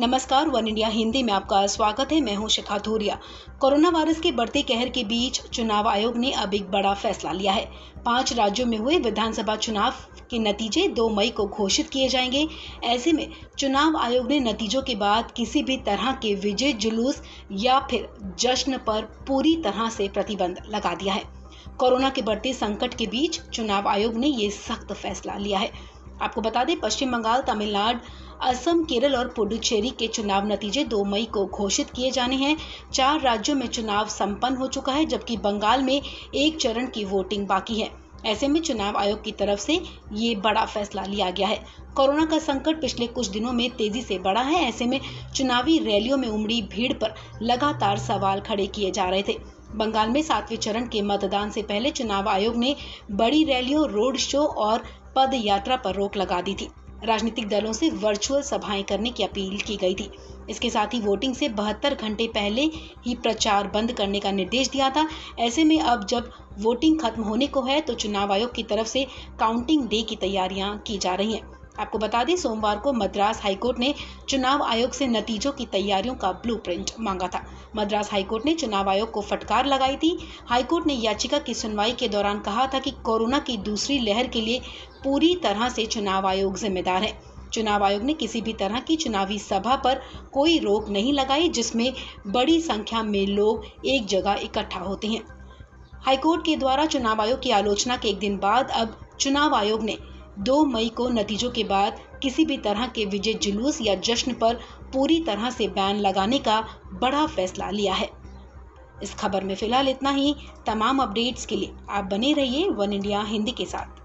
नमस्कार, one India Hindi में आपका स्वागत है। मैं हूं शिखा थोरिया। कोरोना वायरस के बढ़ते कहर के बीच चुनाव आयोग ने अब एक बड़ा फैसला लिया है। 5 राज्यों में हुए विधानसभा चुनाव के नतीजे 2 मई को घोषित किए जाएंगे। ऐसे में चुनाव आयोग ने नतीजों के बाद किसी भी तरह के विजय जुलूस या फिर जश्न पर पूरी तरह से प्रतिबंध लगा दिया है। कोरोना के बढ़ते संकट के बीच चुनाव आयोग ने ये सख्त फैसला लिया है। आपको बता दें, पश्चिम बंगाल, तमिलनाडु, असम, केरल और पुडुचेरी के चुनाव नतीजे 2 मई को घोषित किए जाने हैं। 4 राज्यों में चुनाव संपन्न हो चुका है, जबकि बंगाल में एक चरण की वोटिंग बाकी है। ऐसे में चुनाव आयोग की तरफ से ये बड़ा फैसला लिया गया है। कोरोना का संकट पिछले कुछ दिनों में तेजी से बढ़ा है। ऐसे में चुनावी रैलियों में उमड़ी भीड़ पर लगातार सवाल खड़े किए जा रहे थे। बंगाल में 7वें चरण के मतदान से पहले चुनाव आयोग ने बड़ी रैलियों, रोड शो और पद यात्रा पर रोक लगा दी थी। राजनीतिक दलों से वर्चुअल सभाएं करने की अपील की गई थी। इसके साथ ही वोटिंग से 72 घंटे पहले ही प्रचार बंद करने का निर्देश दिया था। ऐसे में अब जब वोटिंग खत्म होने को है तो चुनाव आयोग की तरफ से काउंटिंग डे की तैयारियां की जा रही हैं। आपको बता दें, सोमवार को मद्रास हाईकोर्ट ने चुनाव आयोग से नतीजों की तैयारियों का ब्लूप्रिंट मांगा था। मद्रास हाईकोर्ट ने चुनाव आयोग को फटकार लगाई थी। हाईकोर्ट ने याचिका की सुनवाई के दौरान कहा था कि कोरोना की दूसरी लहर के लिए पूरी तरह से चुनाव आयोग जिम्मेदार है। चुनाव आयोग ने किसी भी तरह की चुनावी सभा पर कोई रोक नहीं लगाई जिसमें बड़ी संख्या में लोग एक जगह इकट्ठा होते हैं। हाईकोर्ट के द्वारा चुनाव आयोग की आलोचना के एक दिन बाद अब चुनाव आयोग ने 2 मई को नतीजों के बाद किसी भी तरह के विजय जुलूस या जश्न पर पूरी तरह से बैन लगाने का बड़ा फैसला लिया है। इस खबर में फिलहाल इतना ही। तमाम अपडेट्स के लिए आप बने रहिए वन इंडिया हिंदी के साथ।